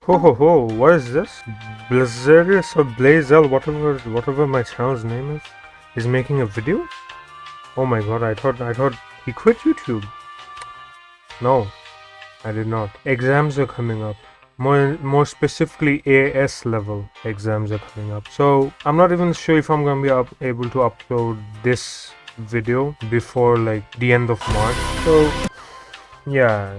Ho ho ho, what is this? Blazerious or Blazel, whatever my channel's name is making a video? Oh my god, I thought he quit YouTube. No, I did not. Exams are coming up. More specifically, AS level exams are coming up. So I'm not even sure if I'm gonna be able to upload this video before like the end of March. So yeah,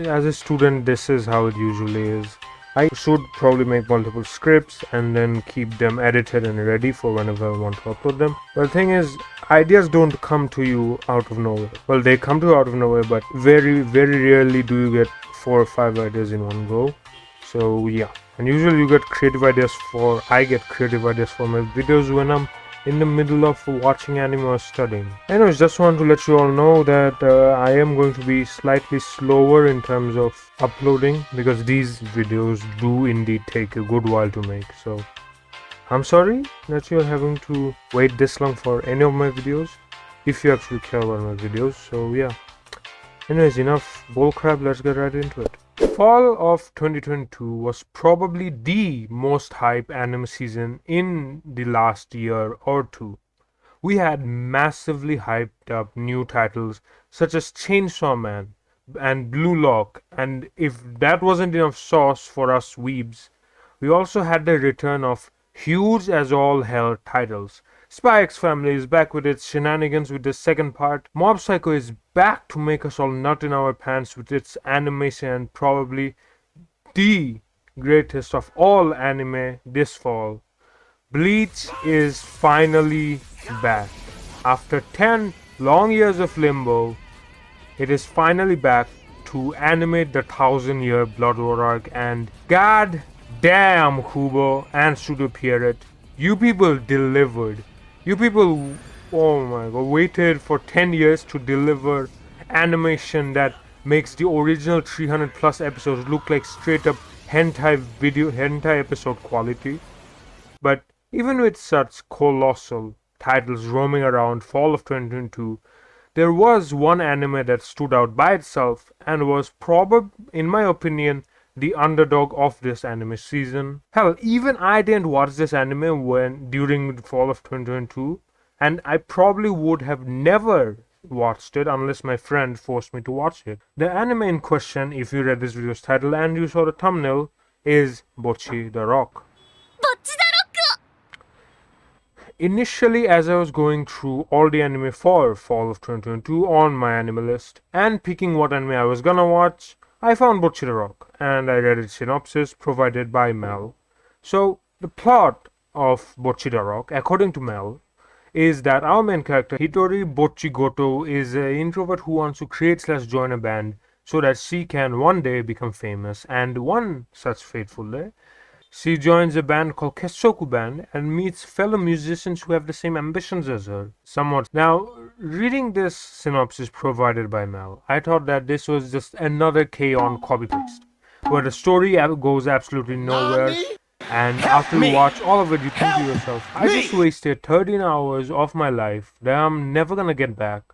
as a student, this is how it usually is. I should probably make multiple scripts and then keep them edited and ready for whenever I want to upload them. But the thing is, ideas don't come to you out of nowhere. Well, they come to you out of nowhere, but very, very rarely do you get 4 or 5 ideas in one go. So yeah, and usually I get creative ideas for my videos when I'm in the middle of watching anime or studying. Anyways, just want to let you all know that I am going to be slightly slower in terms of uploading because these videos do indeed take a good while to make. So I'm sorry that you're having to wait this long for any of my videos, if you actually care about my videos. So yeah, anyways, enough bullcrap, let's get right into it. Fall of 2022 was probably the most hype anime season in the last year or two. We had massively hyped up new titles such as Chainsaw Man and Blue Lock, and if that wasn't enough sauce for us weebs, we also had the return of huge as all hell titles. Spy X Family is back with its shenanigans with the second part. Mob Psycho is back to make us all nut in our pants with its animation and probably the greatest of all anime this fall. Bleach is finally back. After 10 long years of limbo, it is finally back to animate the 1,000-year Blood War arc, and god damn Kubo and Studio Pierrot, you people delivered. You people, oh my god, waited for 10 years to deliver animation that makes the original 300 plus episodes look like straight up hentai episode quality. But even with such colossal titles roaming around fall of 2022, there was one anime that stood out by itself and was probably, in my opinion, the underdog of this anime season. Hell, even I didn't watch this anime during the fall of 2022, and I probably would have never watched it unless my friend forced me to watch it. The anime in question, if you read this video's title and you saw the thumbnail, is Bocchi The Rock. Initially, as I was going through all the anime for fall of 2022 on my anime list and picking what anime I was gonna watch, I found Bocchi The Rock, and I read its synopsis provided by Mel. So, the plot of Bocchi The Rock, according to Mel, is that our main character, Hitori Bocchi Goto, is an introvert who wants to create/join a band so that she can one day become famous, and one such fateful day, she joins a band called Kessoku Band and meets fellow musicians who have the same ambitions as her, somewhat. Now, reading this synopsis provided by Mel, I thought that this was just another K-On! Copy paste, where the story goes absolutely nowhere, and after you watch all of it, you think to yourself, I just wasted 13 hours of my life that I'm never gonna get back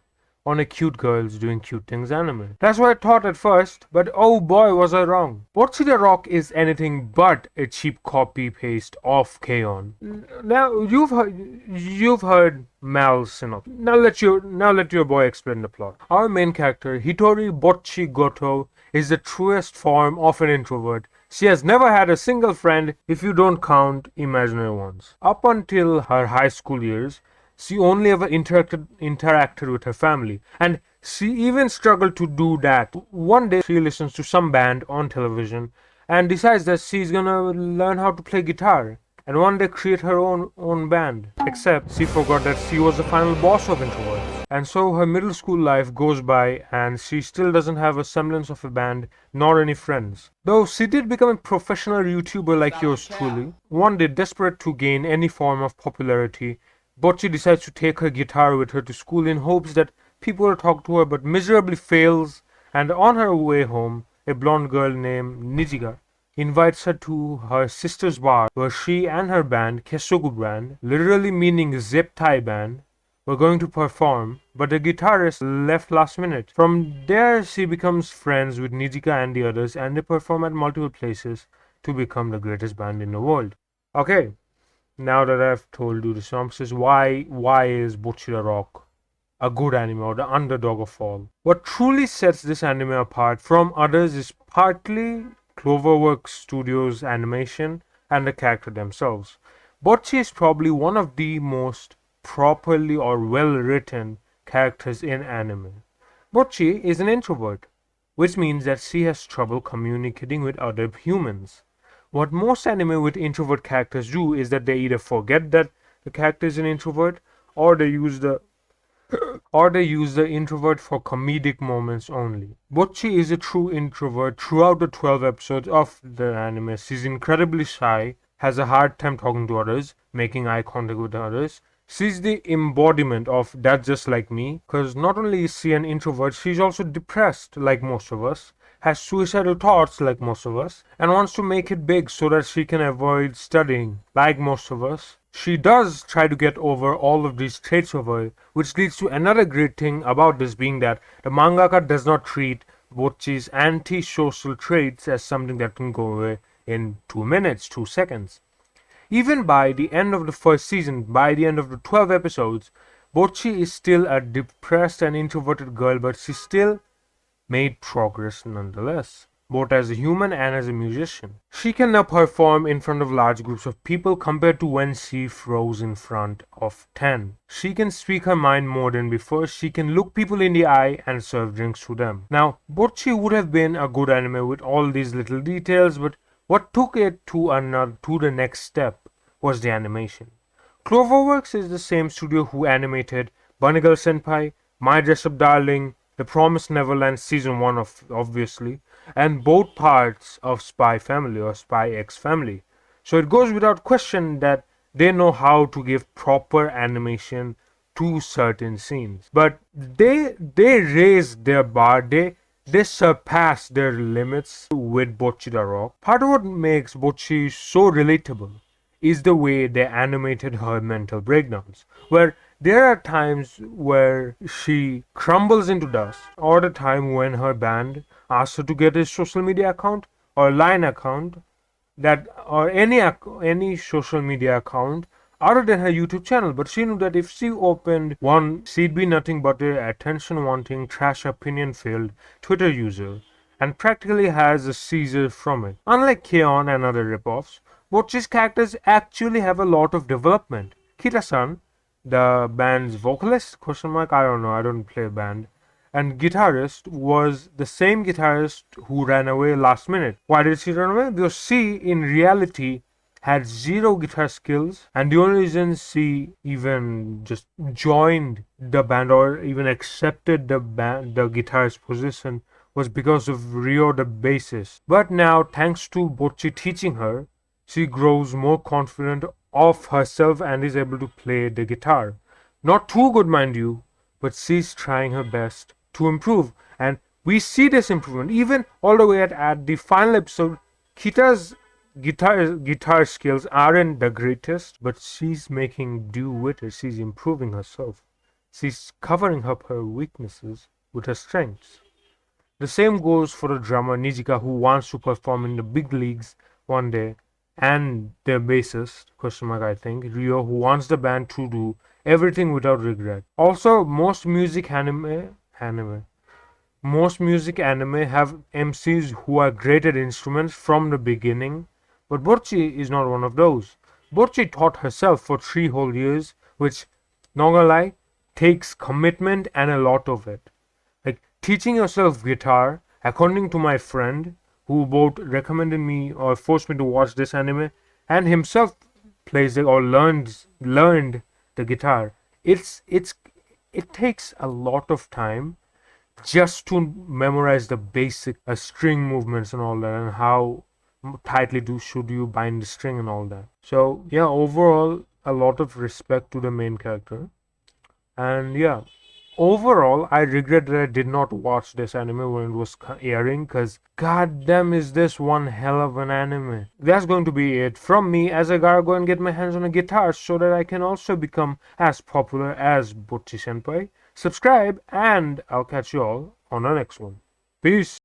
on a cute girls doing cute things anime. That's what I thought at first, but oh boy was I wrong. Bocchi The Rock is anything but a cheap copy paste of K-On! Now you've heard Mal's synopsis. Now let your boy explain the plot. Our main character, Hitori Bocchi Goto, is the truest form of an introvert. She has never had a single friend if you don't count imaginary ones. Up until her high school years, she only ever interacted with her family, and she even struggled to do that. One day, she listens to some band on television and decides that she's gonna learn how to play guitar and one day create her own band. Except she forgot that she was the final boss of introverts. And so her middle school life goes by and she still doesn't have a semblance of a band nor any friends. Though she did become a professional YouTuber like yours truly, one day desperate to gain any form of popularity, Bocchi decides to take her guitar with her to school in hopes that people will talk to her, but miserably fails, and on her way home, a blonde girl named Nijika invites her to her sister's bar where she and her band, Kessoku Band, literally meaning zip tie band, were going to perform, but the guitarist left last minute. From there, she becomes friends with Nijika and the others, and they perform at multiple places, to become the greatest band in the world. Okay, now that I've told you the synopsis, why is Bocchi The Rock a good anime or the underdog of all? What truly sets this anime apart from others is partly Cloverworks Studios' animation and the character themselves. Bocchi is probably one of the most properly or well written characters in anime. Bocchi is an introvert, which means that she has trouble communicating with other humans. What most anime with introvert characters do is that they either forget that the character is an introvert or they use the introvert for comedic moments only. Bocchi is a true introvert throughout the 12 episodes of the anime. She's incredibly shy, has a hard time talking to others, making eye contact with others. She's the embodiment of that's just like me, because not only is she an introvert, she's also depressed like most of us, has suicidal thoughts like most of us, and wants to make it big so that she can avoid studying like most of us. She does try to get over all of these traits of her, which leads to another great thing about this being that the mangaka does not treat Bocchi's anti-social traits as something that can go away in 2 minutes, 2 seconds. Even by the end of the first season, by the end of the 12 episodes, Bocchi is still a depressed and introverted girl, but she still made progress nonetheless, both as a human and as a musician. She can now perform in front of large groups of people compared to when she froze in front of 10. She can speak her mind more than before. She can look people in the eye and serve drinks to them. Now, Bocchi would have been a good anime with all these little details, but what took it to the next step was the animation. Cloverworks is the same studio who animated Bunny Girl Senpai, My Dress Up Darling, The Promised Neverland Season 1 of obviously, and both parts of Spy Family or Spy X Family. So it goes without question that they know how to give proper animation to certain scenes. But they raised their bar, they surpass their limits with Bocchi the Rock. Part of what makes Bocchi so relatable is the way they animated her mental breakdowns, where there are times where she crumbles into dust, or the time when her band asks her to get a social media account or line account that or any social media account other than her YouTube channel. But she knew that if she opened one, she'd be nothing but a attention-wanting, trash opinion-filled Twitter user, and practically has a seizure from it. Unlike Keon and other ripoffs, Bocchi's characters actually have a lot of development. Kita-san, the band's vocalist, I don't know, I don't play a band, and guitarist was the same guitarist who ran away last minute. Why did she run away? Because she, in reality, had zero guitar skills, and the only reason she even just joined the band or even accepted the guitarist position was because of Rio, the bassist. But now, thanks to Bocchi teaching her, she grows more confident of herself and is able to play the guitar. Not too good, mind you, but she's trying her best to improve, and we see this improvement even all the way at the final episode. Kita's guitar skills aren't the greatest, but she's making do with it. She's improving herself. She's covering up her weaknesses with her strengths. The same goes for the drummer Nijika, who wants to perform in the big leagues one day, and their bassist, I think, Rio, who wants the band to do everything without regret. Also, most music anime have MCs who are great at instruments from the beginning, but Bocchi is not one of those. Bocchi taught herself for 3 whole years, which, not gonna lie, takes commitment and a lot of it. Like teaching yourself guitar, according to my friend, who both recommended me or forced me to watch this anime, and himself plays it or learned the guitar. It takes a lot of time just to memorize the basic string movements and all that, and how tightly should you bind the string and all that. So yeah, overall, a lot of respect to the main character, and yeah, overall, I regret that I did not watch this anime when it was airing, because goddamn is this one hell of an anime. That's going to be it from me, as I gotta go and get my hands on a guitar so that I can also become as popular as Bocchi Senpai. Subscribe, and I'll catch you all on the next one. Peace!